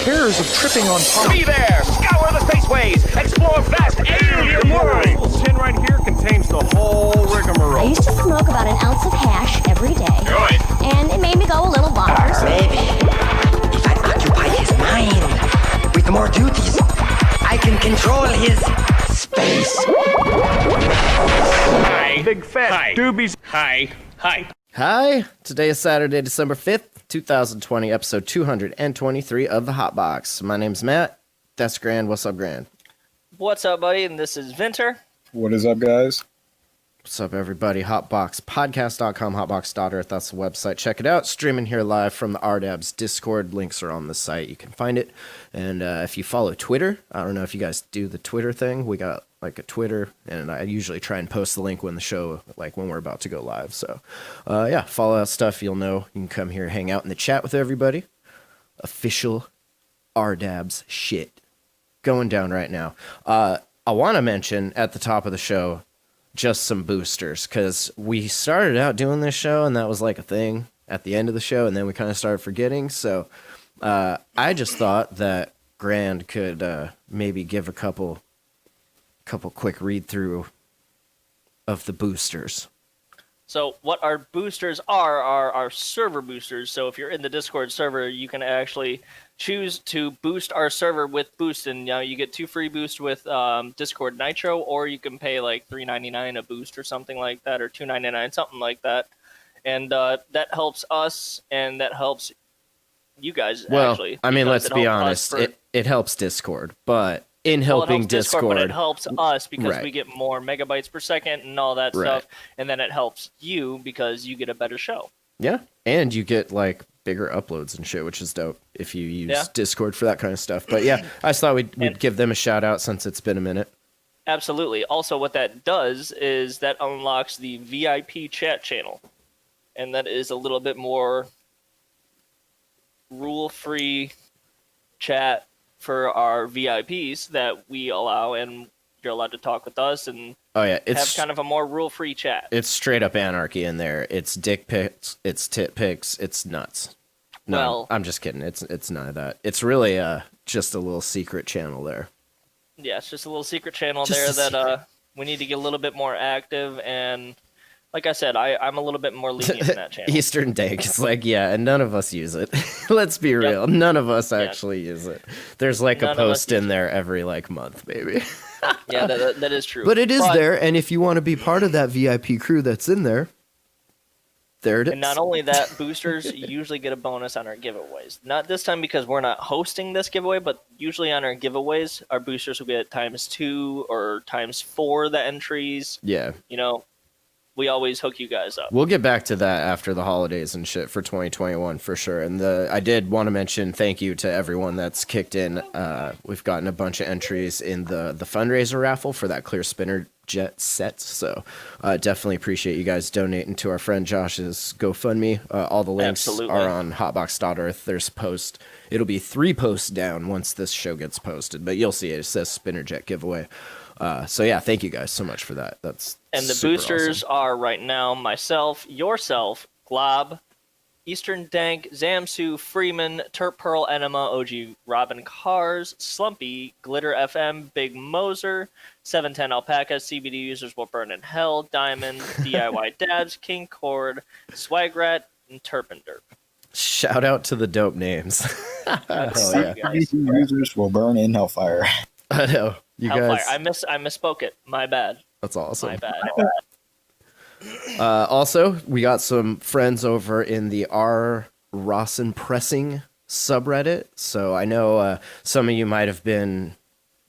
terrors of tripping on pop. Be there! Scour the spaceways! Explore vast alien worlds! Tin right here contains the whole rigmarole. I used to smoke about an ounce of hash every day. Good. And it made me go a little bonkers. Maybe if I occupy his mind with more duties, I can control his space. Hi. Big fat Hi. doobies. Hi. Hi. Hi, today is Saturday, December 5th, 2020, episode 223 of The Hotbox. My name's Matt. That's Grand. What's up, Grand? What's up, buddy? And this is Vinter. What is up, guys? What's up, everybody? Hotboxpodcast.com, hotbox.earth. That's the website. Check it out. Streaming here live from the RDABS Discord. Links are on the site. You can find it. And if you follow Twitter, I don't know if you guys do the Twitter thing. We got like a Twitter, and I usually try and post the link when the show, like when we're about to go live. So, yeah, follow that stuff. You'll know. You can come here, hang out in the chat with everybody. Official RDABS shit going down right now. I want to mention at the top of the show just some boosters, because we started out doing this show, and that was like a thing at the end of the show, and then we kind of started forgetting. So I just thought that Grand could maybe give a couple quick read through of the boosters. So what our boosters are our server boosters. So if you're in the Discord server, you can actually choose to boost our server with Boost, and you get 2 free boosts with Discord Nitro, or you can pay like $3.99 a boost or something like that, or $2.99, something like that. And that helps us, and that helps you guys, Well, actually. I mean, because let's it be helps honest. us It helps Discord, but in it helping helps Discord, but it helps us because Right. we get more megabytes per second and all that Right. stuff, and then it helps you because you get a better show. Yeah, and you get like bigger uploads and shit, which is dope if you use Discord for that kind of stuff. But yeah, I just thought we'd give them a shout out since it's been a minute. Absolutely. Also, what that does is that unlocks the VIP chat channel, and that is a little bit more rule-free chat for our VIPs that we allow, and you're allowed to talk with us and Oh yeah, have it's kind of a more rule-free chat. it's straight up anarchy in there. It's dick pics, it's tit pics, it's nuts. No, Well- I'm just kidding. It's none of that. It's really just a little secret channel there. Yeah, it's just a little secret channel Just there a that we need to get a little bit more active, and like I said, I'm a little bit more lenient in that channel. Eastern Dank. It's like, yeah, and none of us use it. Let's be real. None of us actually use it. There's like None a of us post use in there every like month, maybe. Yeah, that is true. But it is there, and if you want to be part of that VIP crew that's in there, there it is. And not only that, boosters usually get a bonus on our giveaways. Not this time because we're not hosting this giveaway, but usually on our giveaways, our boosters will get ×2 or ×4 the entries. Yeah. We always hook you guys up. We'll get back to that after the holidays and shit for 2021 for sure. And I did want to mention thank you to everyone that's kicked in. We've gotten a bunch of entries in the fundraiser raffle for that Clear Spinner Jet set. So definitely appreciate you guys donating to our friend Josh's GoFundMe. All the links are on hotbox.earth. There's a post. It'll be 3 posts down once this show gets posted, but you'll see it. It says Spinner Jet giveaway. So yeah, thank you guys so much for that. That's And the super boosters awesome. are right now myself, yourself, Glob, Eastern Dank, Zamsu, Freeman, Turp Pearl Enema, OG Robin Cars, Slumpy, Glitter FM, Big Moser, 710 Alpaca, CBD users will burn in hell, Diamond, DIY Dabs, King Cord, Swagrat, and Turpinderp. Shout out to the dope names. Hell yeah. CBD users will burn in hellfire. I know. You Hellfire. guys, I misspoke it. My bad. that's awesome. My bad. Also, we got some friends over in the R. Rawson Pressing subreddit. So I know some of you might have been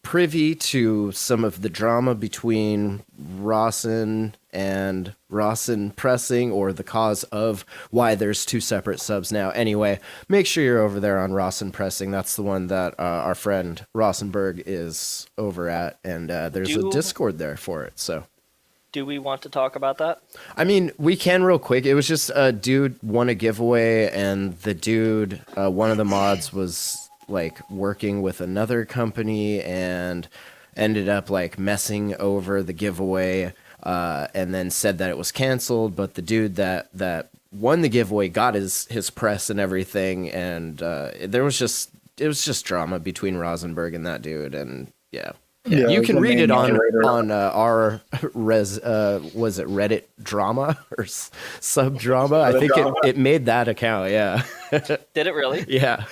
privy to some of the drama between Rawson and Rawson Pressing, or the cause of why there's 2 separate subs now. Anyway, make sure you're over there on Rawson Pressing. That's the one that our friend Rawsonberg is over at, and there's a Discord there for it. So, Do we want to talk about that? I mean, we can real quick. It was just a dude won a giveaway, and the dude, one of the mods was like working with another company and ended up like messing over the giveaway, and then said that it was canceled. But the dude that won the giveaway got his press and everything, and there was just just drama between Rosenberg and that dude, and yeah. Yeah, You can the read main it on moderator. our was it Reddit drama or sub drama? I think it made that account. Yeah, Did it really? yeah.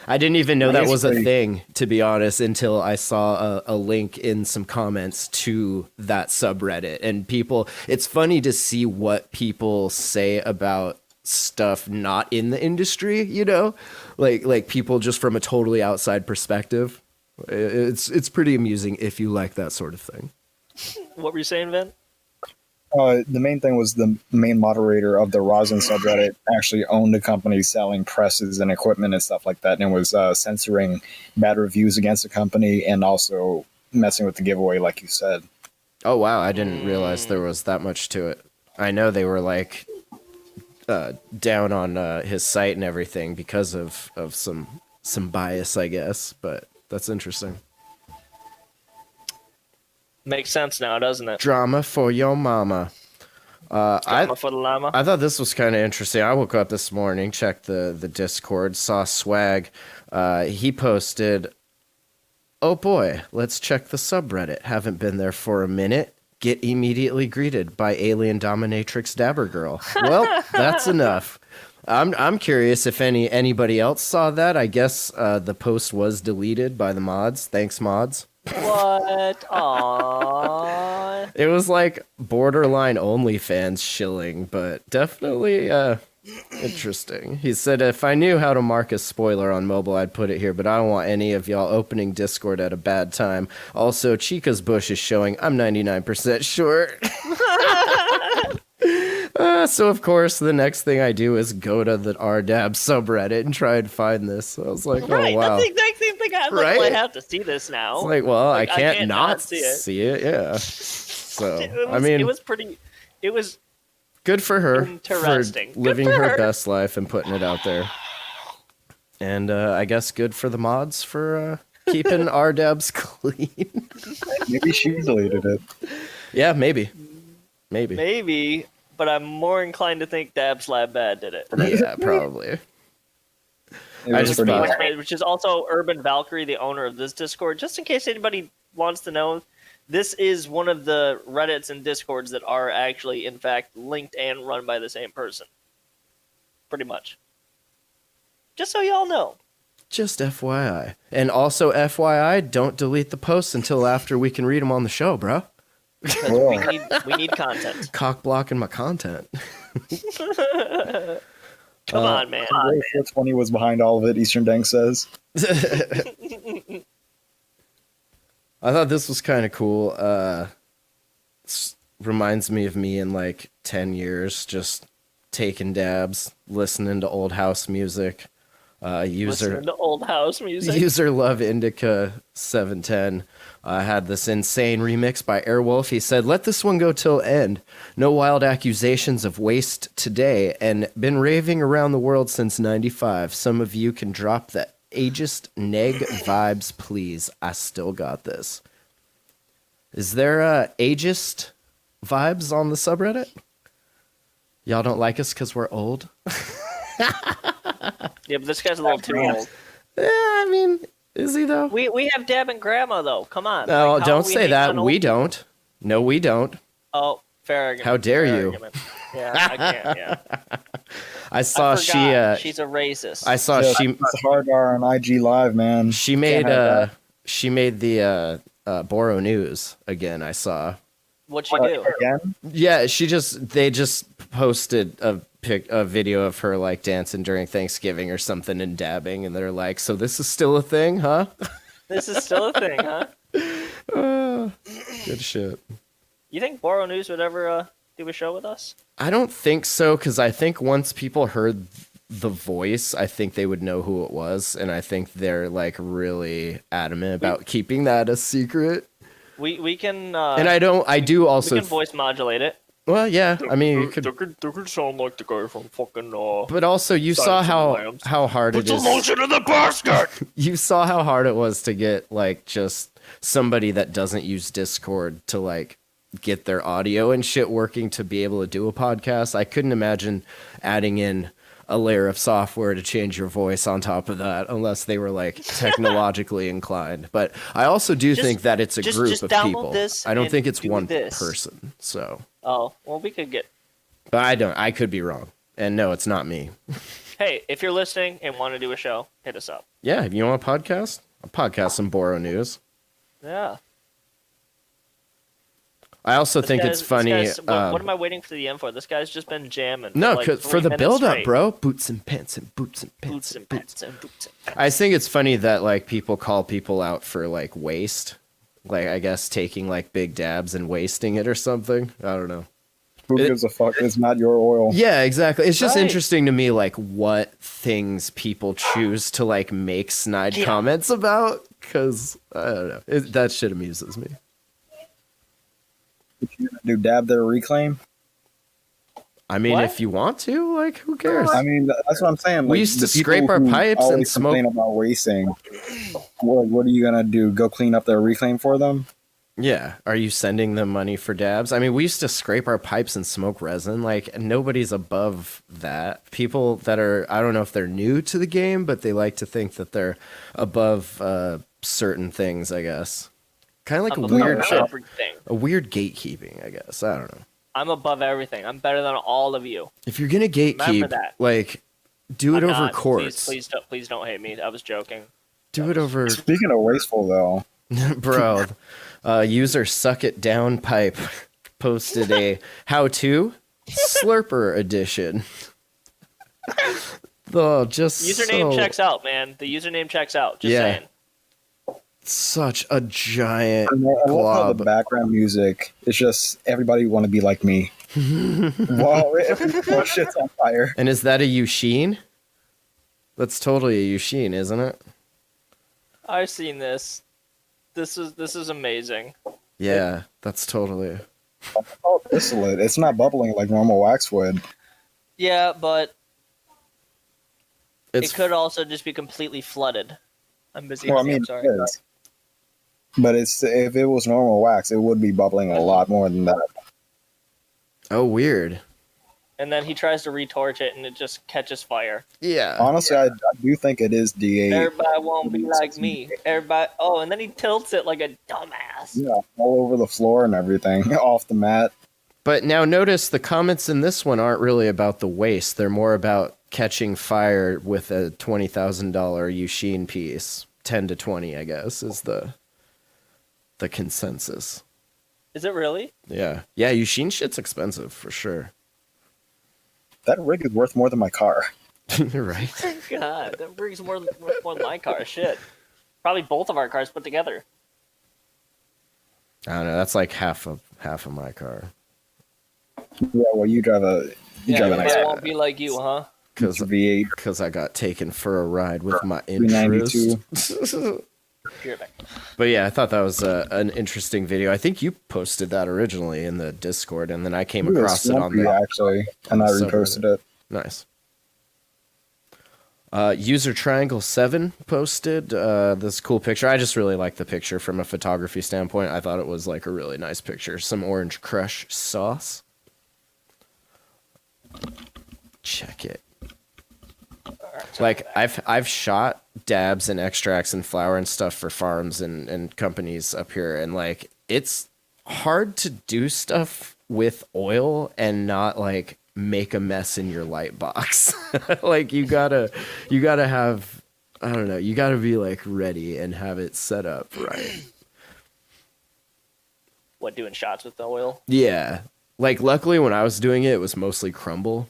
I didn't even know that was a Basically- thing, to be honest, until I saw a link in some comments to that subreddit. And people, it's funny to see what people say about stuff not in the industry, you know, like people just from a totally outside perspective. It's pretty amusing if you like that sort of thing. What were you saying, Vin? The main thing was the main moderator of the Rosin subreddit actually owned a company selling presses and equipment and stuff like that, and was censoring bad reviews against the company and also messing with the giveaway, like you said. Oh wow, I didn't realize there was that much to it. I know they were like down on his site and everything because of some bias, I guess, but that's interesting. Makes sense now, doesn't it? Drama for your mama. Drama for the llama. I thought this was kind of interesting. I woke up this morning, checked the Discord, saw Swag. He posted, "Oh boy, let's check the subreddit. Haven't been there for a minute. Get immediately greeted by alien dominatrix Dabber Girl." Well, that's enough. I'm curious if anybody else saw that. I guess the post was deleted by the mods. Thanks, mods. What? Aww. It was like borderline OnlyFans shilling, but definitely interesting. He said, "If I knew how to mark a spoiler on mobile, I'd put it here, but I don't want any of y'all opening Discord at a bad time. Also, Chica's bush is showing. I'm 99% sure." So, of course, the next thing I do is go to the RDAB subreddit and try and find this. So I was like, Right, oh, wow. that's the exact same thing. I'm like, Right? well, I have to see this now. It's like, well, Like, I can't not see it. Yeah. So, I mean, it was pretty. It was good for her interesting. for Good living for her her. best life and putting it out there. And I guess good for the mods for keeping RDABs clean. Maybe she deleted it. Yeah, maybe. maybe, but I'm more inclined to think Dabs Lab Bad did it. Yeah, probably. It I was just pretty. thought- Which is also Urban Valkyrie, the owner of this Discord. Just in case anybody wants to know, this is one of the Reddits and Discords that are actually, in fact, linked and run by the same person. Pretty much. Just so y'all know. Just FYI. And also FYI, don't delete the posts until after we can read them on the show, bro. Because we need content. Cock blocking my content. Come on, man. 420 was behind all of it, Eastern Dank says. I thought this was kind of cool. Reminds me of me in like 10 years, just taking dabs, listening to old house music. Listening to old house music. User Love Indica 710 had this insane remix by Airwolf. He said, "Let this one go till end. No wild accusations of waste today, and been raving around the world since 95. Some of you can drop the ageist neg vibes, please. I still got this." Is there ageist vibes on the subreddit? Y'all don't like us because we're old? Yeah, but this guy's a little too old. Yeah, I mean, is he though? We have Dab and Grandma, though. Come on. No, Like, how don't are we say making that. fun of We old- don't. No, we don't. Oh, fair argument. How dare Fair you. argument. Yeah, I can't, yeah. I saw I forgot. she She's a racist. I saw Yeah, she it's hard R on IG Live, man. she made Can't have that. she made the Boro News again. I saw. What'd she do? Again? Yeah, they just posted a video of her like dancing during Thanksgiving or something and dabbing, and they're like, "So this is still a thing, huh?" This is still a thing, huh? Good shit. You think Boro News would ever do a show with us? I don't think so, because I think once people heard the voice, I think they would know who it was, and I think they're like really adamant about keeping that a secret. We can. And I do we also. can voice modulate it. Well, yeah. I mean, you could. They could sound like the guy from fucking. But also, you saw Silence of the how hard it is. Lotion in the basket! You saw how hard it was to get like just somebody that doesn't use Discord to like get their audio and shit working to be able to do a podcast. I couldn't imagine adding in a layer of software to change your voice on top of that, unless they were like technologically inclined. But I also do think that it's a group just of download people. this I don't and think it's do one this. person. So, Oh, well, we could get. but I could be wrong. And no, it's not me. Hey, if you're listening and want to do a show, hit us up. Yeah, you want a podcast? I'll podcast some Boro news. Yeah. I also This think guy's- it's funny. this guy's- what am I waiting for the end for? This guy's just been jamming. No, like 'cause 3 for the minutes build up, straight. bro. Boots and pants and boots and pants Boots and and boots. pants and boots and pants. I just think it's funny that like people call people out for like waste, like I guess taking like big dabs and wasting it or something. I don't know. Who gives a fuck? It's not your oil. Yeah, exactly. It's just Right. interesting to me like what things people choose to like make snide Yeah. comments about, because I don't know. That shit amuses me. If you're gonna do dab their reclaim, I mean, What? if you want to, like, who cares? I mean, that's what I'm saying. We used to the people scrape our who pipes and always complain smoke- about wasting. What are you gonna do? Go clean up their reclaim for them? Yeah. Are you sending them money for dabs? I mean, we used to scrape our pipes and smoke resin. Like, nobody's above that. People that are, I don't know if they're new to the game, but they like to think that they're above certain things, I guess. Kind of like I'm a above weird, everything. a weird gatekeeping, I guess. I don't know. I'm above everything. I'm better than all of you. If you're going to Remember gatekeep, that. like, do it I'm over not. quartz. Please don't hate me. I was joking. Do it over, Speaking of wasteful, though, bro. User Suck It Down Pipe posted a how-to slurper edition. Oh, just Username so, checks out, man. The username checks out. Just Yeah. saying. such a giant I love how the glob. background music is just everybody want to be like me. Wow, shit's on fire. And is that a Yushin? That's totally a Yushin, isn't it? I've seen this. This is amazing. Yeah, that's totally. Oh, distillate. It's not bubbling like normal wax would. Yeah, but It's it could also just be completely flooded. I'm busy. Well, I I'm mean, sorry. it is. But it's if it was normal wax, it would be bubbling a lot more than that. oh weird. And then he tries to retorch it, and it just catches fire. Yeah. Honestly, I do think it is D8. Everybody won't be like me. Everybody. Oh, and then he tilts it like a dumbass. Yeah, all over the floor and everything, off the mat. But now notice the comments in this one aren't really about the waste. They're more about catching fire with a $20,000 Yushin piece. 10 to 20, I guess, is the consensus. Is it really? Yeah. Yeah, Yushin shit's expensive for sure. That rig is worth more than my car. Right. God, that brings more than my car. Shit. Probably both of our cars put together. I don't know. That's like half of my car. Yeah, well, you drive a Everybody nice won't be like you, huh? V8 Because I got taken for a ride with my 392. interest. You're back. But yeah, I thought that was an interesting video. I think you posted that originally in the Discord, and then I came across it on the actually, and I subreddit. reposted it. Nice. User Triangle 7 posted this cool picture. I just really like the picture from a photography standpoint. I thought it was like a really nice picture. Some Orange Crush sauce. Check it. Like I've shot dabs and extracts and flour and stuff for farms and companies up here, and like it's hard to do stuff with oil and not like make a mess in your light box. Like you gotta have, I don't know, you gotta be like ready and have it set up right. What, doing shots with the oil? Yeah. Like luckily when I was doing it, it was mostly crumble.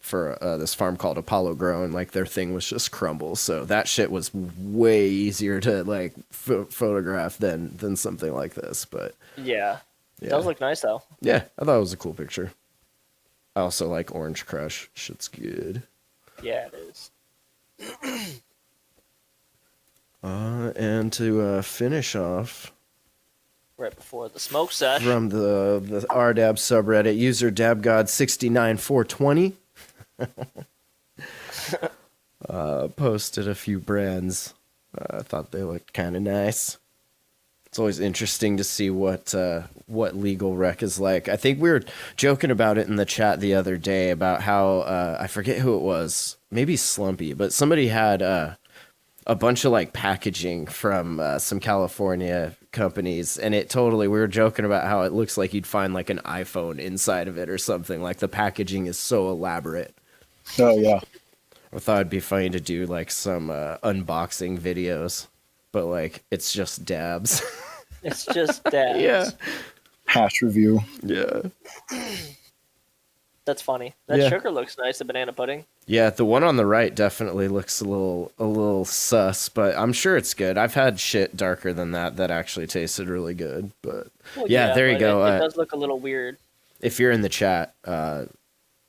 For this farm called Apollo Grow, and like their thing was just crumble, so that shit was way easier to like photograph than something like this. But Yeah. It yeah. does look nice, though. Yeah, I thought it was a cool picture. I also like Orange Crush. Shit's good. Yeah, it is. And to finish off Right before the smoke sesh. from the RDAB subreddit, user DabGod69420 posted a few brands. I thought they looked kind of nice. It's always interesting to see what what legal rec is like. I think we were joking about it in the chat the other day about how I forget who it was, maybe Slumpy, but somebody had a bunch of like packaging from some California companies, and we were joking about how it looks like you'd find like an iPhone inside of it or something. Like the packaging is so elaborate. Oh yeah. I thought it'd be funny to do like some unboxing videos, but like it's just dabs. It's just dabs. Yeah. Hash review. Yeah. That's funny. That Yeah. sugar looks nice, the banana pudding. Yeah, the one on the right definitely looks a little sus, but I'm sure it's good. I've had shit darker than that actually tasted really good. But Well, yeah, there you but go. It does look a little weird. If you're in the chat,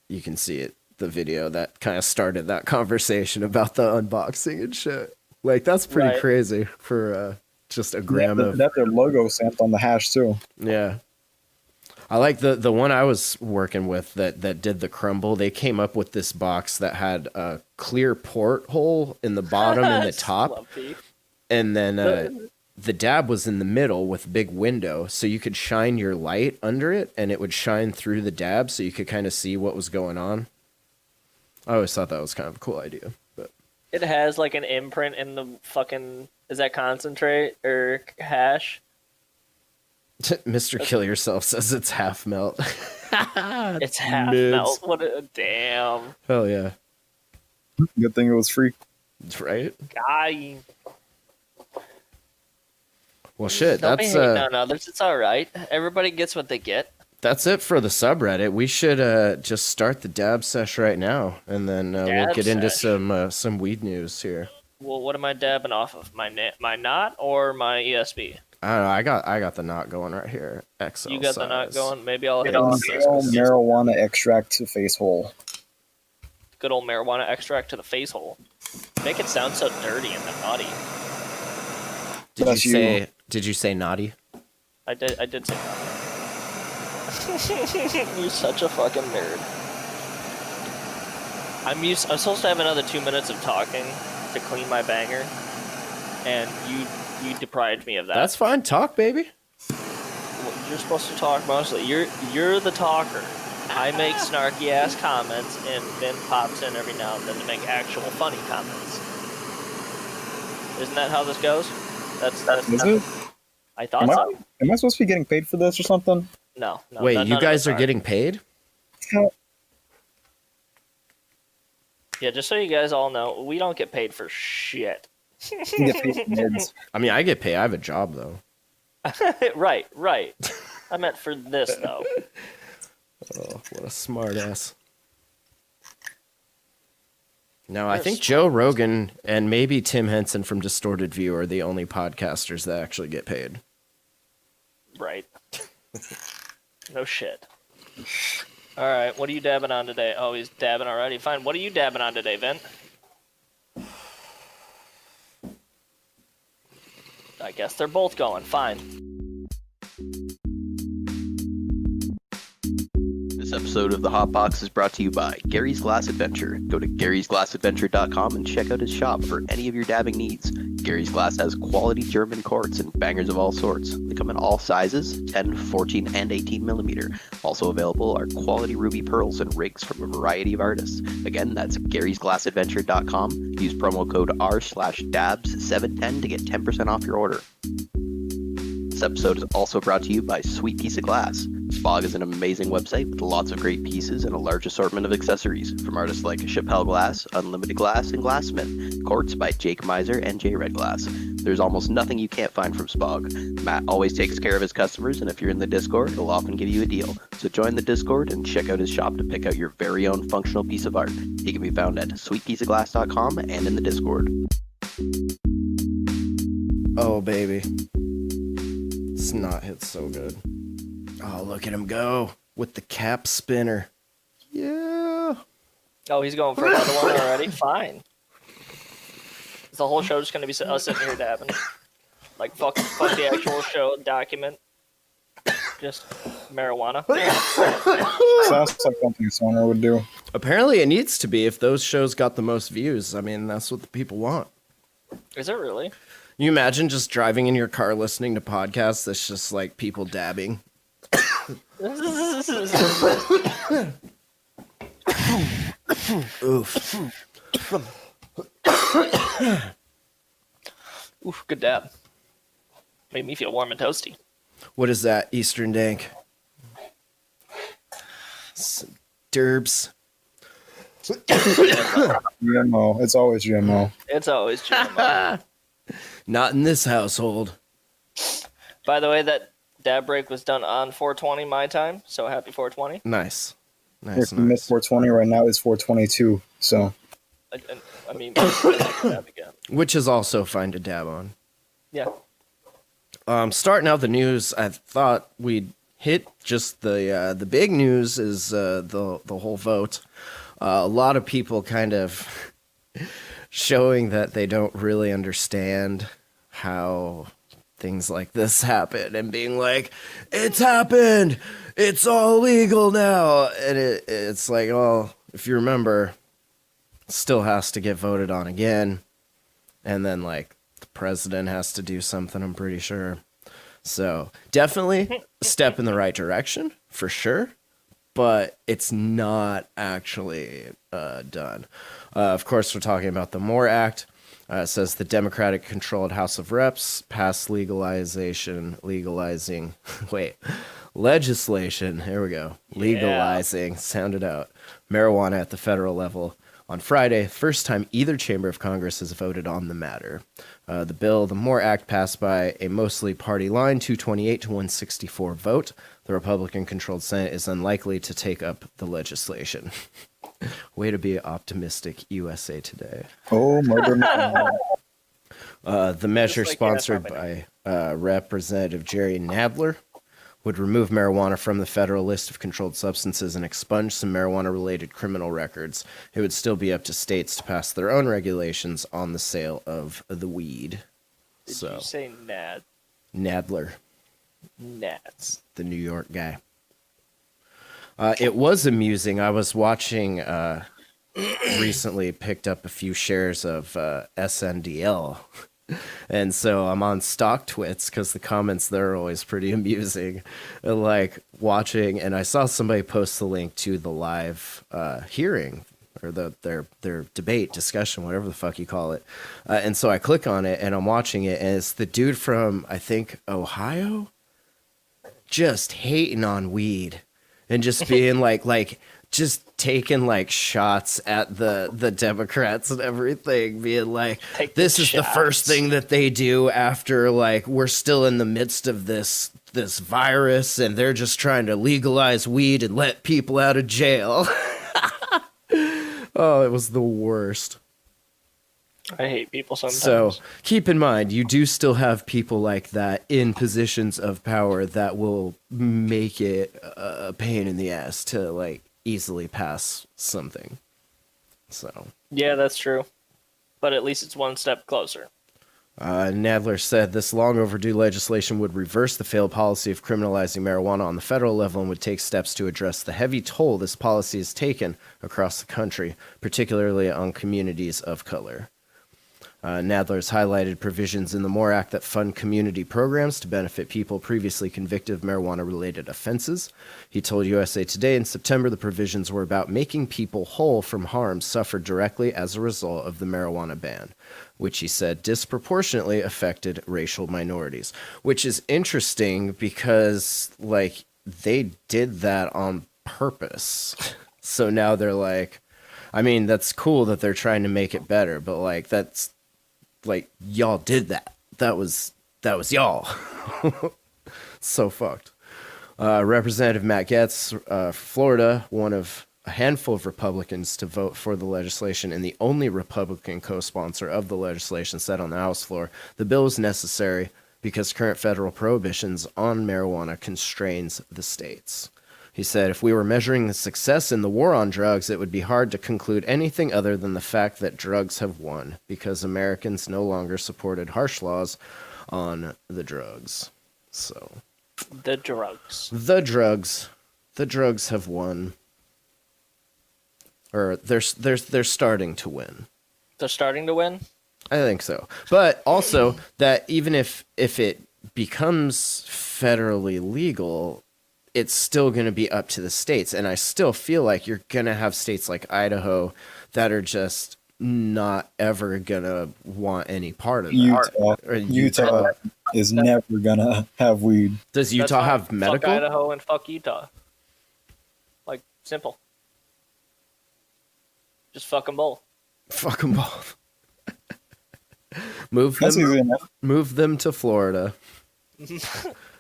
you can see it. The video that kind of started that conversation about the unboxing and shit. Like that's pretty Right. crazy for just a gram of That their logo stamped on the hash too. yeah. I like the one I was working with that did the crumble. They came up with this box that had a clear porthole in the bottom and the top, Slumpy. and then the dab was in the middle with a big window, so you could shine your light under it, and it would shine through the dab, so you could kind of see what was going on. I always thought that was kind of a cool idea, but It has like an imprint in the fucking. Is that concentrate or hash? Mr. Kill Yourself says it's half melt. It's half Mids. melt. What a damn Hell yeah, Good thing it was free. right? guy. Well, shit, Don't be that's hating on others. It's all right. Everybody gets what they get. that's it for the subreddit. We should just start the dab sesh right now, and then we'll Dab get into sesh. some weed news here. Well, what am I dabbing off of? My knot or my ESP? I don't know. I got the knot going right here. XL You got the knot size. going. Maybe I'll hit Good on old marijuana extract to face hole. good old marijuana extract to the face hole. Make it sound so dirty and naughty. Did That's you you. say? Did you say naughty? I did say naughty. You're such a fucking nerd. I'm supposed to have another 2 minutes of talking to clean my banger, and you deprived me of that. That's fine. Talk, baby. Well, you're supposed to talk mostly. You're the talker. I make snarky ass comments, and Vin pops in every now and then to make actual funny comments. Isn't that how this goes? That's Is it? I thought Am I, so. am I supposed to be getting paid for this or something? No. Wait, none you of guys us are getting paid? Yeah, just so you guys all know, we don't get paid for shit. You get paid for nerds. I mean, I get paid. I have a job though. Right. I meant for this though. Oh, what a smart ass. No, I You're think a Joe Rogan and maybe Tim Henson from Distorted View are the only podcasters that actually get paid. Right. No shit. All right, what are you dabbing on today? Oh, he's dabbing already. Fine. What are you dabbing on today, Vin? I guess they're both going. Fine. This episode of The Hot Box is brought to you by Gary's Glass Adventure. Go to garysglassadventure.com and check out his shop for any of your dabbing needs. Gary's Glass has quality German quartz and bangers of all sorts. They come in all sizes, 10, 14, and 18 millimeter. Also available are quality ruby pearls and rigs from a variety of artists. Again, that's garysglassadventure.com. Use promo code R/dabs710 to get 10% off your order. This episode is also brought to you by Sweet Piece of Glass. Spog is an amazing website with lots of great pieces and a large assortment of accessories from artists like Chappelle Glass, Unlimited Glass, and Glassmith. Quartz by Jake Miser and J Red Glass. There's almost nothing you can't find from Spog. Matt always takes care of his customers, and if you're in the Discord, he'll often give you a deal. So join the Discord and check out his shop to pick out your very own functional piece of art. He can be found at sweetpieceofglass.com and in the Discord. Oh, baby. This knot hits so good. Oh, look at him go with the cap spinner. Yeah. Oh, he's going for another one already? Fine. Is the whole show just going to be us sitting here dabbing? Like, fuck the actual show document. Just marijuana. Sounds like something a Sonar would do. Apparently it needs to be if those shows got the most views. I mean, that's what the people want. Is it really? You imagine just driving in your car listening to podcasts that's just like people dabbing. Oof. Oof, good dab. Made me feel warm and toasty. What is that, Eastern Dank? Derbs. GMO. It's always GMO. It's always GMO. Not in this household. By the way, that dab break was done on 420 my time, so happy 420. Nice. If you missed 420 right now, it's 422. So I mean, dab again. Which is also fine to dab on. Yeah. Starting out the news, I thought we'd hit just the big news is the whole vote. A lot of people kind of showing that they don't really understand how things like this happen and being like, it's happened, it's all legal now, and it's like, well, if you remember, it still has to get voted on again, and then like the president has to do something, I'm pretty sure. So definitely a step in the right direction for sure, but it's not actually done. Of course, we're talking about the MORE Act. It says the Democratic-controlled House of Reps passed legislation, here we go, legalizing, sound it out, marijuana at the federal level on Friday, first time either chamber of Congress has voted on the matter. The bill, the MORE Act, passed by a mostly party line 228 to 164 vote. The Republican-controlled Senate is unlikely to take up the legislation. Way to be optimistic, USA Today. Oh, murder. The measure, Just like sponsored by Representative Jerry Nadler, would remove marijuana from the federal list of controlled substances and expunge some marijuana-related criminal records. It would still be up to states to pass their own regulations on the sale of the weed. Did you say Nad? Nadler, Nads. the New York guy. It was amusing. I was watching, recently picked up a few shares of SNDL. And so I'm on Stock Twits because the comments there are always pretty amusing. Like watching, and I saw somebody post the link to the live hearing or their debate, discussion, whatever the fuck you call it. And so I click on it and I'm watching it, and it's the dude from, I think, Ohio, just hating on weed and just being like just taking like shots at the Democrats and everything, being like, this is the first thing that they do after like we're still in the midst of this virus and they're just trying to legalize weed and let people out of jail. Oh, it was the worst. I hate people sometimes. So keep in mind, you do still have people like that in positions of power that will make it a pain in the ass to like easily pass something. So yeah, that's true. But at least it's one step closer. Nadler said this long overdue legislation would reverse the failed policy of criminalizing marijuana on the federal level and would take steps to address the heavy toll this policy has taken across the country, particularly on communities of color. Nadler has highlighted provisions in the MORE Act that fund community programs to benefit people previously convicted of marijuana-related offenses. He told USA Today in September the provisions were about making people whole from harm suffered directly as a result of the marijuana ban, which he said disproportionately affected racial minorities. Which is interesting because, like, they did that on purpose. So now they're like, I mean, that's cool that they're trying to make it better, but, like, that's, like, y'all did that. That was y'all. So fucked. Representative Matt Gaetz, Florida, one of a handful of Republicans to vote for the legislation and the only Republican co-sponsor of the legislation, said on the House floor, the bill is necessary because current federal prohibitions on marijuana constrains the states. He said, if we were measuring the success in the war on drugs, it would be hard to conclude anything other than the fact that drugs have won because Americans no longer supported harsh laws on the drugs. So, The drugs. the drugs have won. Or they're starting to win. They're starting to win? I think so. But also that even if it becomes federally legal, it's still going to be up to the states. And I still feel like you're going to have states like Idaho that are just not ever going to want any part of that. Utah is never going to have weed. Does Utah have Fuck medical? Idaho and fuck Utah. Like, simple. Just fuck them both. Fuck them both. Move That's easy them, enough. move them to Florida.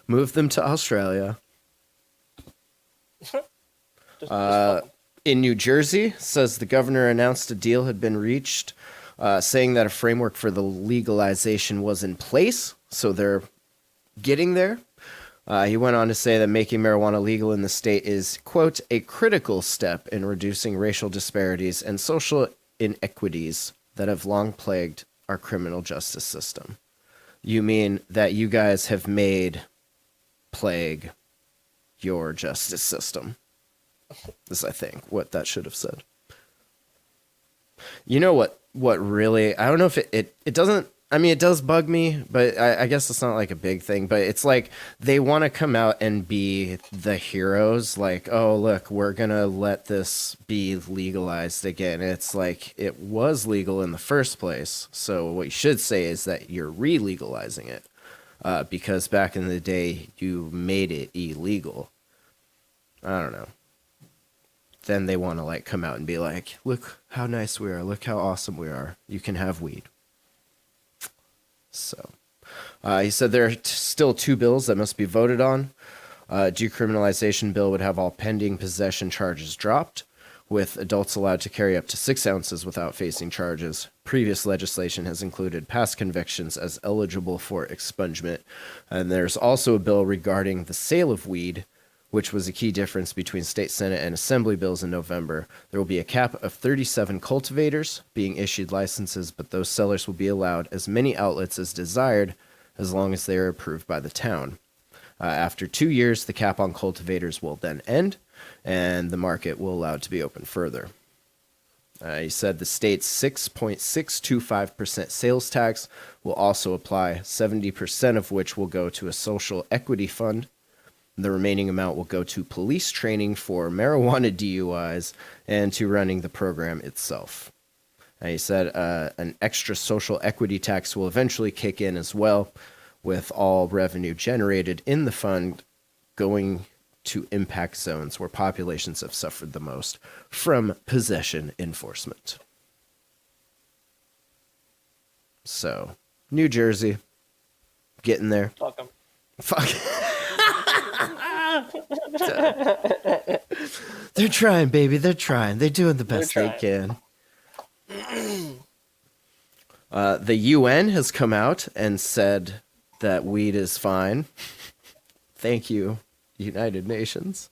Move them to Australia. Just fuck 'em. In New Jersey, says the governor announced a deal had been reached, saying that a framework for the legalization was in place. So they're getting there. He went on to say that making marijuana legal in the state is, quote, a critical step in reducing racial disparities and social inequities that have long plagued our criminal justice system. You mean that you guys have made plague your justice system? Is, I think, what that should have said. You know what really, I don't know if it doesn't, I mean, it does bug me, but I guess it's not like a big thing, but it's like they want to come out and be the heroes. Like, oh, look, we're going to let this be legalized again. It's like it was legal in the first place. So what you should say is that you're re-legalizing it because back in the day, you made it illegal. I don't know. Then they want to like come out and be like, look how nice we are. Look how awesome we are. You can have weed. So he said there are still two bills that must be voted on. Decriminalization bill would have all pending possession charges dropped, with adults allowed to carry up to 6 ounces without facing charges. Previous legislation has included past convictions as eligible for expungement. And there's also a bill regarding the sale of weed, which was a key difference between state Senate and Assembly bills in November. There will be a cap of 37 cultivators being issued licenses, but those sellers will be allowed as many outlets as desired as long as they are approved by the town. After 2 years, the cap on cultivators will then end, and the market will allow it to be open further. He said the state's 6.625% sales tax will also apply, 70% of which will go to a social equity fund. The remaining amount will go to police training for marijuana DUIs and to running the program itself. He said an extra social equity tax will eventually kick in as well, with all revenue generated in the fund going to impact zones where populations have suffered the most from possession enforcement. So, New Jersey, getting there. Fuck them. Fuck. They're trying, baby. They're trying. They're doing the best they can. The UN has come out and said that weed is fine. Thank you, United Nations.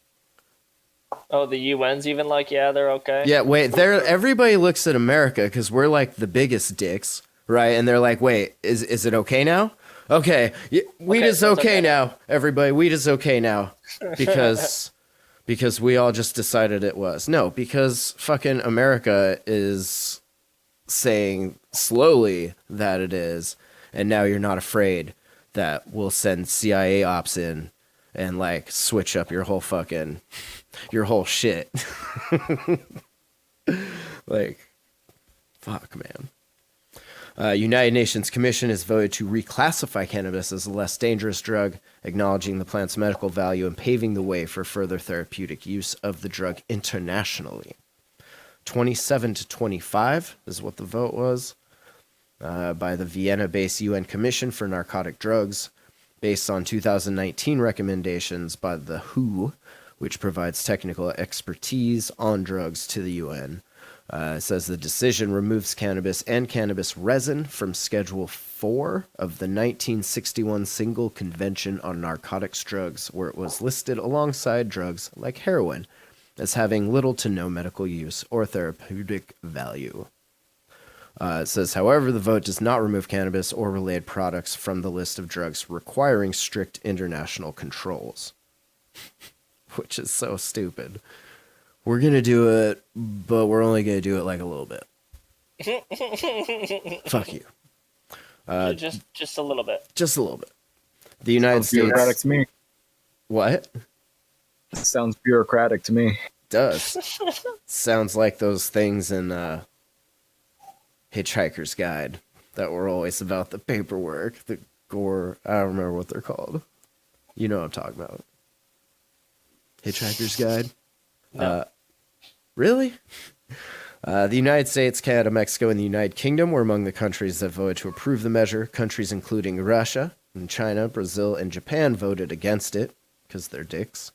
Oh, the UN's even like, yeah, they're okay. Yeah, wait. Everybody looks at America because we're like the biggest dicks, right? And they're like, wait, is it okay now? Okay, weed is okay now, everybody. Weed is okay now because we all just decided it was. No, because fucking America is saying slowly that it is, and now you're not afraid that we'll send CIA ops in and like switch up your whole shit. Like, fuck, man. United Nations Commission has voted to reclassify cannabis as a less dangerous drug, acknowledging the plant's medical value and paving the way for further therapeutic use of the drug internationally. 27 to 25 is what the vote was by the Vienna-based UN Commission for Narcotic Drugs, based on 2019 recommendations by the WHO, which provides technical expertise on drugs to the UN. It says the decision removes cannabis and cannabis resin from Schedule 4 of the 1961 Single Convention on Narcotics Drugs, where it was listed alongside drugs like heroin as having little to no medical use or therapeutic value. It says, however, the vote does not remove cannabis or related products from the list of drugs requiring strict international controls. Which is so stupid. We're going to do it, but we're only going to do it like a little bit. Fuck you. Just a little bit. Just a little bit. The United States... Bureaucratic to me. What? Sounds bureaucratic to me. Does. Sounds like those things in Hitchhiker's Guide that were always about the paperwork, the gore. I don't remember what they're called. You know what I'm talking about. Hitchhiker's Guide? No. Really? The United States, Canada, Mexico, and the United Kingdom were among the countries that voted to approve the measure. Countries including Russia and China, Brazil, and Japan voted against it because they're dicks.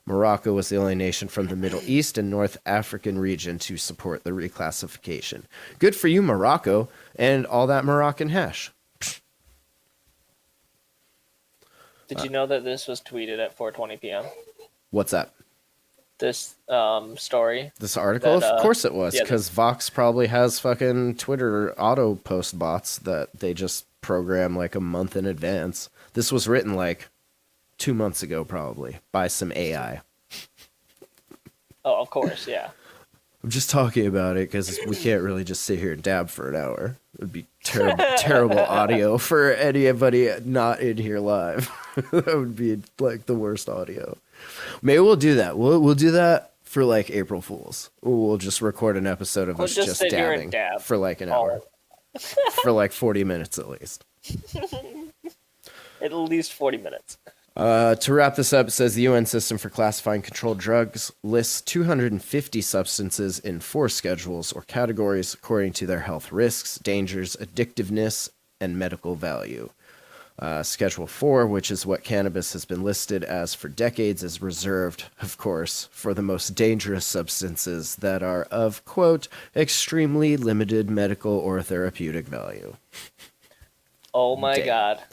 Morocco was the only nation from the Middle East and North African region to support the reclassification. Good for you, Morocco, and all that Moroccan hash. Did you know that this was tweeted at 4:20 p.m.? What's that? This story. This article? That, Of course it was, yeah, because Vox probably has fucking Twitter auto post bots that they just program like a month in advance. This was written like 2 months ago, probably, by some AI. Oh, of course, yeah. I'm just talking about it because we can't really just sit here and dab for an hour. It would be terrible, terrible audio for anybody not in here live. That would be like the worst audio. Maybe we'll do that. We'll do that for like April Fools. We'll just record an episode of We'll us just just sit here dabbing and dab. for like an Oh. hour. For like 40 minutes at least. At least 40 minutes. To wrap this up, it says the UN system for classifying controlled drugs lists 250 substances in 4 schedules or categories according to their health risks, dangers, addictiveness, and medical value. Schedule 4, which is what cannabis has been listed as for decades, is reserved, of course, for the most dangerous substances that are of, quote, extremely limited medical or therapeutic value. Oh my Damn. god.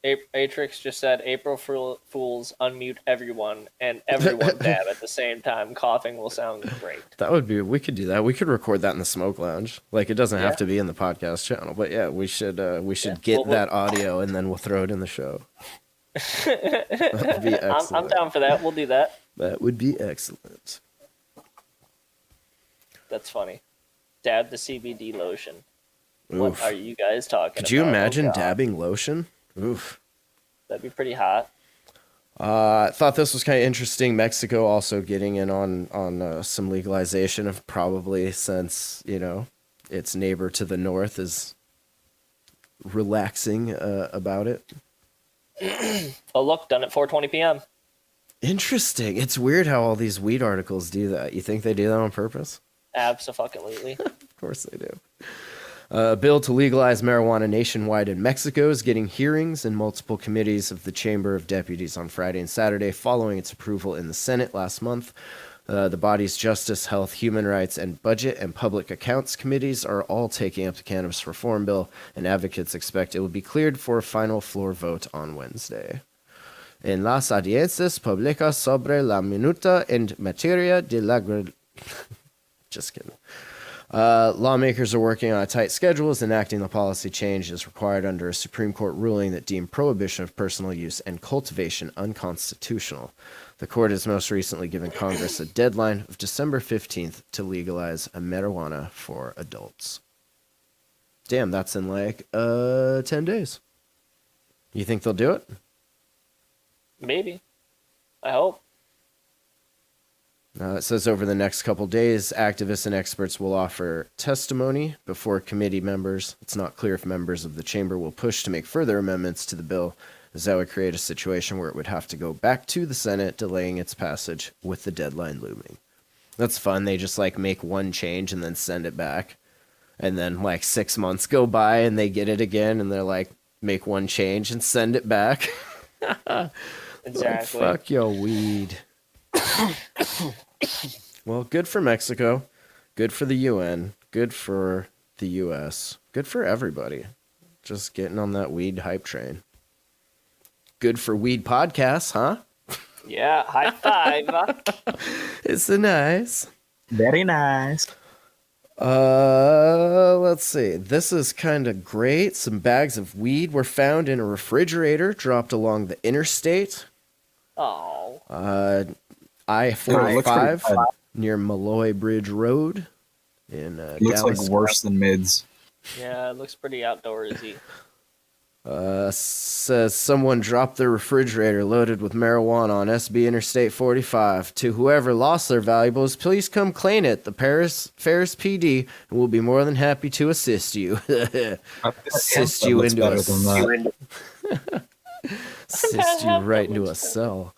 Atrix just said, April Fools, unmute everyone, and everyone dab at the same time. Coughing will sound great. That would be, we could do that. We could record that in the smoke lounge. Like, it doesn't have to be in the podcast channel, but yeah, we should get that audio and then we'll throw it in the show. That would be excellent. I'm down for that. We'll do that. That would be excellent. That's funny. Dab the CBD lotion. Oof. What are you guys talking about? Could you imagine Oh, God. dabbing lotion? Oof. That'd be pretty hot. I thought this was kind of interesting. Mexico also getting in on some legalization of probably since, you know, its neighbor to the north is relaxing about it. Oh, look, done at 4:20 p.m. Interesting. It's weird how all these weed articles do that. You think they do that on purpose? Abso-fucking-lutely. Of course they do. A bill to legalize marijuana nationwide in Mexico is getting hearings in multiple committees of the Chamber of Deputies on Friday and Saturday following its approval in the Senate last month. The body's Justice, Health, Human Rights, and Budget and Public Accounts committees are all taking up the cannabis reform bill, and advocates expect it will be cleared for a final floor vote on Wednesday. En las audiencias públicas sobre la minuta en materia de la... Just kidding. Lawmakers are working on a tight schedule as enacting the policy change is required under a Supreme Court ruling that deemed prohibition of personal use and cultivation unconstitutional. The court has most recently given Congress a deadline of December 15th to legalize marijuana for adults. Damn, that's in like 10 days. You think they'll do it? Maybe. I hope. It says over the next couple days, activists and experts will offer testimony before committee members. It's not clear if members of the chamber will push to make further amendments to the bill, as that would create a situation where it would have to go back to the Senate, delaying its passage with the deadline looming. That's fun. They just like make one change and then send it back. And then like 6 months go by and they get it again and they're like, make one change and send it back. Exactly. Like, fuck your weed. Well, good for Mexico, good for the UN, good for the US, good for everybody. Just getting on that weed hype train. Good for weed podcasts, huh? Yeah, high five. It's a nice. Very nice. Let's see. This is kind of great. Some bags of weed were found in a refrigerator dropped along the interstate. Oh. I-45 near Malloy Bridge Road in Looks Dallas. like worse than mids. Yeah, it looks pretty outdoorsy. Says someone dropped their refrigerator loaded with marijuana on SB Interstate 45. To whoever lost their valuables, please come claim it. The Ferris PD will be more than happy to assist you. Assist you into a assist you right into a cell.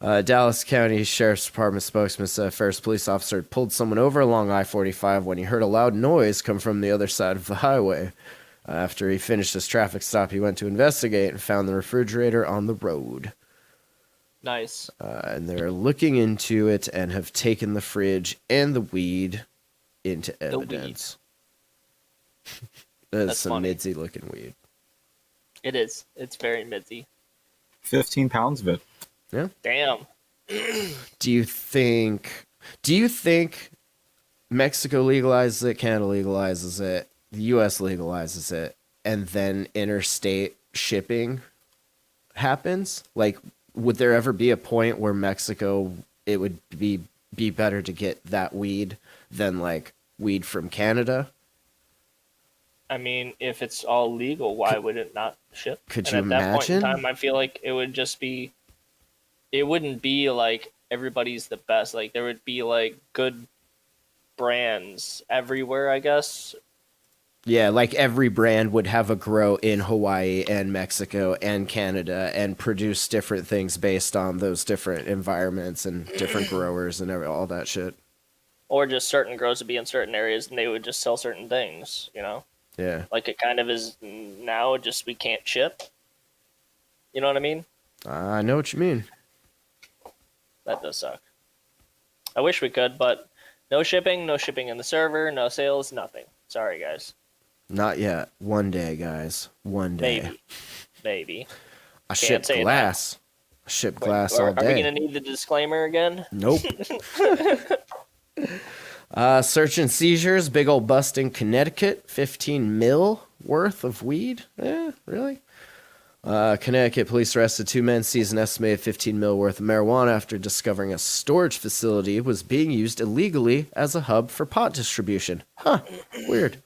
Dallas County Sheriff's Department spokesman said a Ferris police officer had pulled someone over along I-45 when he heard a loud noise come from the other side of the highway. After he finished his traffic stop, he went to investigate and found the refrigerator on the road. Nice. And they're looking into it and have taken the fridge and the weed into evidence. That's some midsy looking weed. It is. It's very midsy. 15 pounds of it. Yeah. Damn. Do you think Mexico legalizes it, Canada legalizes it, the U.S. legalizes it, and then interstate shipping happens? Like, would there ever be a point where Mexico, it would be better to get that weed than, like, weed from Canada? I mean, if it's all legal, why would it not ship? Could and you at that point in imagine? time, I feel like it would just be... It wouldn't be, like, everybody's the best. Like, there would be, like, good brands everywhere, I guess. Yeah, like every brand would have a grow in Hawaii and Mexico and Canada and produce different things based on those different environments and different growers and all that shit. Or just certain grows would be in certain areas and they would just sell certain things, you know? Yeah. Like it kind of is now, just we can't ship. You know what I mean? I know what you mean. That does suck. I wish we could, but no shipping in the server, no sales, nothing. Sorry, guys. Not yet. One day, guys. One day. Maybe. I ship glass. I ship glass all day. Are we going to need the disclaimer again? Nope. Search and seizures. Big old bust in Connecticut. 15 mil worth of weed. Really? Connecticut police arrested 2 men, seized an estimated 15 mil worth of marijuana after discovering a storage facility was being used illegally as a hub for pot distribution. Huh. Weird.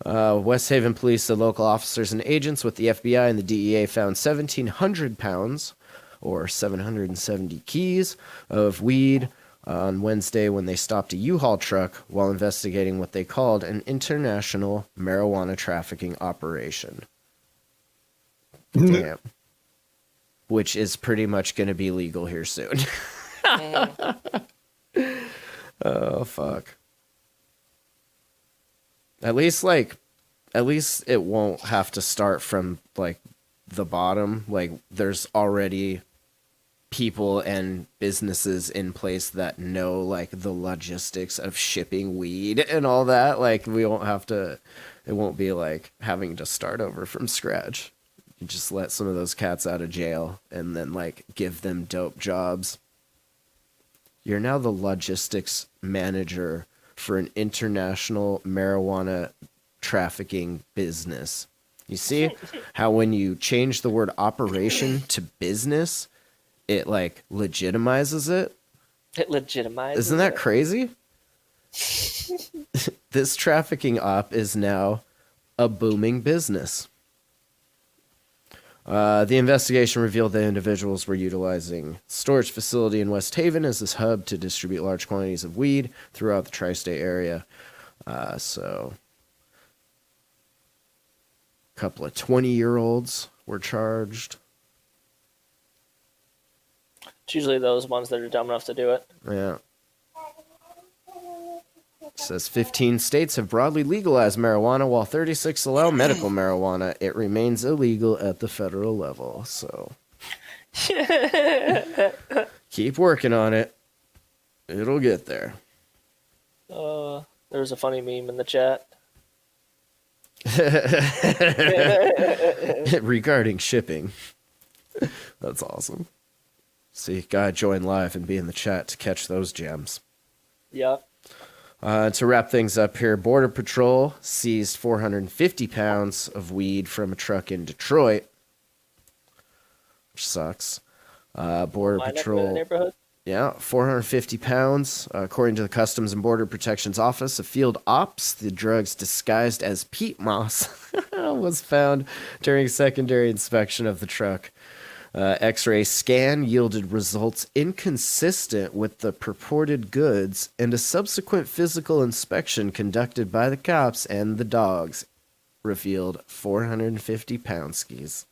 West Haven police said local officers and agents with the FBI and the DEA found 1,700 pounds, or 770 keys, of weed on Wednesday when they stopped a U-Haul truck while investigating what they called an international marijuana trafficking operation. Damn. Which is pretty much going to be legal here soon. Oh, fuck. At least it won't have to start from, like, the bottom. Like, there's already people and businesses in place that know, like, the logistics of shipping weed and all that. Like, it won't be, like, having to start over from scratch. You just let some of those cats out of jail and then, like, give them dope jobs. You're now the logistics manager for an international marijuana trafficking business. You see how when you change the word operation to business, it, like, legitimizes it? It legitimizes Isn't that crazy? This trafficking op is now a booming business. The investigation revealed that individuals were utilizing storage facility in West Haven as this hub to distribute large quantities of weed throughout the tri-state area. So a couple of 20-year-olds were charged. It's usually those ones that are dumb enough to do it. Yeah. It says 15 states have broadly legalized marijuana, while 36 allow medical marijuana. It remains illegal at the federal level. So keep working on it. It'll get there. There was a funny meme in the chat. Regarding shipping. That's awesome. See, gotta join live and be in the chat to catch those gems. Yep. To wrap things up here, Border Patrol seized 450 pounds of weed from a truck in Detroit, which sucks. Border Line up in the Patrol, neighborhood? Yeah, 450 pounds. According to the Customs and Border Protection's Office of Field Ops, the drugs disguised as peat moss was found during secondary inspection of the truck. X-ray scan yielded results inconsistent with the purported goods, and a subsequent physical inspection conducted by the cops and the dogs revealed 450 pound skis.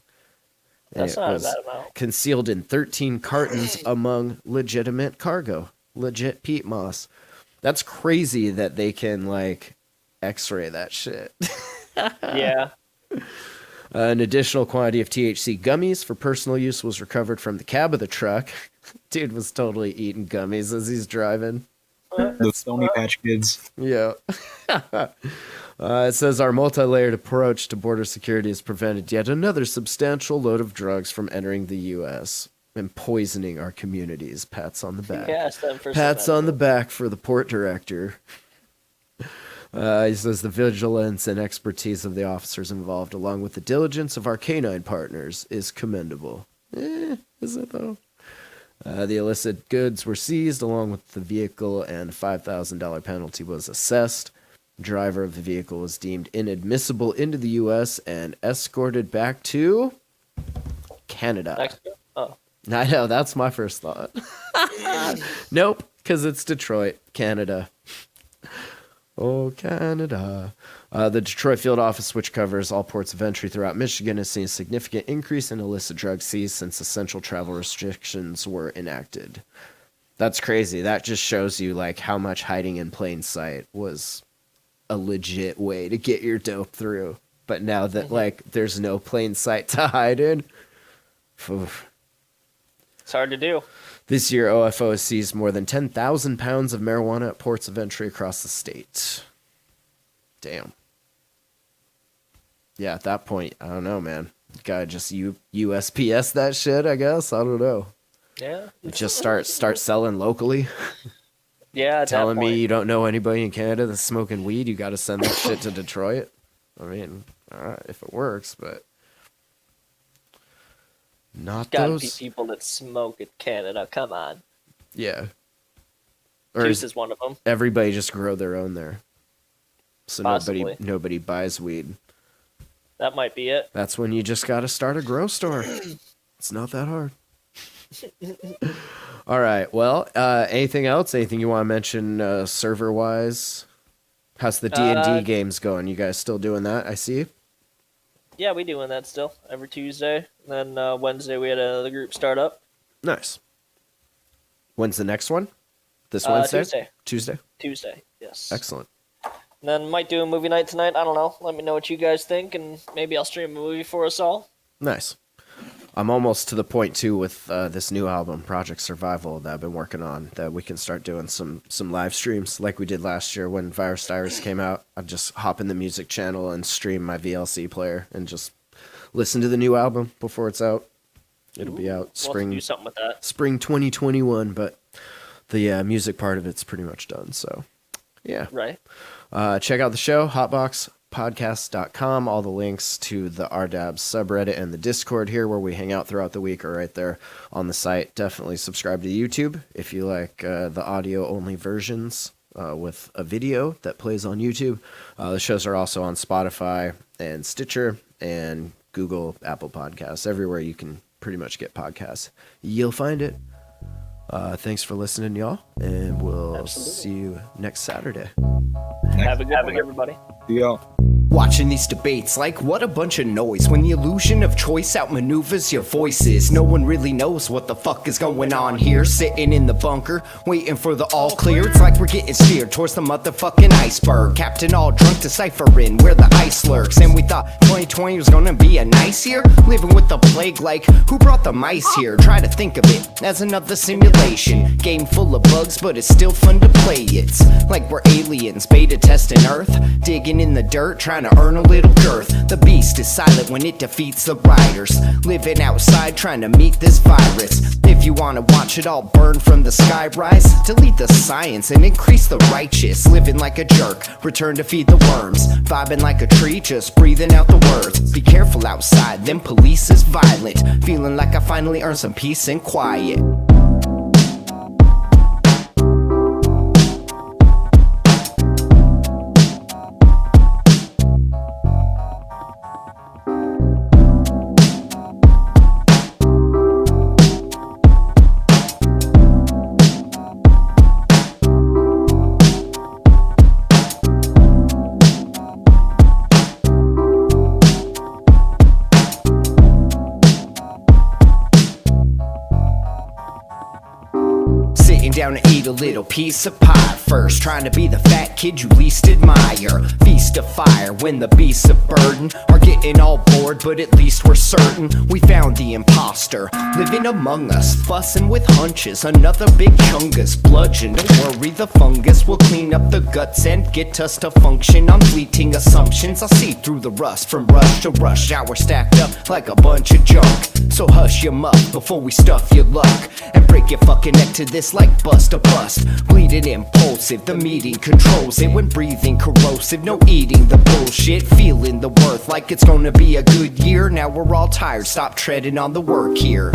That's not a bad amount. Concealed in 13 cartons among legitimate cargo, legit peat moss. That's crazy that they can like X-ray that shit. Yeah. An additional quantity of THC gummies for personal use was recovered from the cab of the truck. Dude was totally eating gummies as he's driving. The Stony Patch Kids. Yeah. It says our multi-layered approach to border security has prevented yet another substantial load of drugs from entering the U.S. and poisoning our communities. Pats on the back. Yes, them for Pats on the back for the port director. He says the vigilance and expertise of the officers involved, along with the diligence of our canine partners, is commendable. Is it though? The illicit goods were seized along with the vehicle, and a $5,000 penalty was assessed. Driver of the vehicle was deemed inadmissible into the U.S. and escorted back to Canada. Mexico? Oh. I know, that's my first thought. Nope, because it's Detroit, Canada. Oh, Canada. The Detroit Field Office, which covers all ports of entry throughout Michigan, has seen a significant increase in illicit drug seized since essential travel restrictions were enacted. That's crazy. That just shows you like how much hiding in plain sight was a legit way to get your dope through. But now that like there's no plain sight to hide in, oof. It's hard to do. This year, OFO has seized more than 10,000 pounds of marijuana at ports of entry across the state. Damn. Yeah, at that point, I don't know, man. Gotta just USPS that shit, I guess. I don't know. Yeah. Just start selling locally. Yeah, at Telling that point. me you don't know anybody in Canada that's smoking weed, you gotta send that shit to Detroit. I mean, all right, if it works, but not Gotta those. be people that smoke in Canada. Come on. Yeah. Or Juice is one of them. everybody just grow their own there, so Possibly. nobody buys weed. That might be it. That's when you just gotta start a grow store. It's not that hard. All right. Well, anything else? Anything you want to mention server wise? How's the D&D games going? You guys still doing that? I see. Yeah, we doing that still every Tuesday. Then Wednesday we had another group start up. Nice. When's the next one? This Wednesday? Tuesday. Tuesday? Tuesday, yes. Excellent. And then might do a movie night tonight. I don't know. Let me know what you guys think, and maybe I'll stream a movie for us all. Nice. I'm almost to the point, too, with this new album, Project Survival, that I've been working on, that we can start doing some live streams like we did last year when Virus Diaries came out. I'd just hop in the music channel and stream my VLC player and just listen to the new album before it's out. It'll be out spring. We'll have to do something with that. Spring 2021, but the music part of it's pretty much done, so yeah. Right. Check out the show, hotboxpodcast.com. All the links to the RDAB subreddit and the Discord here where we hang out throughout the week are right there on the site. Definitely subscribe to YouTube if you like the audio-only versions with a video that plays on YouTube. The shows are also on Spotify and Stitcher and Google, Apple Podcasts, everywhere you can pretty much get podcasts. You'll find it. Thanks for listening, y'all, and we'll Absolutely. see you next Saturday. Have a good one, everybody. Yeah. Watching these debates like what a bunch of noise when the illusion of choice outmaneuvers your voices. No one really knows what the fuck is going on here. Sitting in the bunker, waiting for the all clear. It's like we're getting steered towards the motherfucking iceberg. Captain all drunk deciphering where the ice lurks. And we thought 2020 was gonna be a nice year. Living with the plague like who brought the mice here? Try to think of it as another simulation. Game full of bugs but it's still fun to play. It's like we're aliens beta testing Earth. Digging in the dirt trying to earn a little girth. The beast is silent when it defeats the riders. Living outside trying to meet this virus. If you wanna watch it all burn from the sky rise, delete the science and increase the righteous. Living like a jerk, return to feed the worms. Vibing like a tree, just breathing out the words. Be careful outside, them police is violent. Feeling like I finally earned some peace and quiet. down to eat a little piece of pie first, trying to be the fat kid you least admire. Feast of fire when the beasts of burden are getting all bored, but at least we're certain we found the imposter living among us, fussing with hunches. Another big chungus bludgeon. Don't worry, the fungus will clean up the guts and get us to function on fleeting assumptions. I see through the rust from rush to rush hour, stacked up like a bunch of junk. So hush your muff before we stuff your luck and break your fucking neck to this like bust a bust. Bleeding impulsive, the meeting controls it when breathing corrosive. No eating the bullshit, feeling the worth like it's gonna be a good year. Now we're all tired, stop treading on the work here.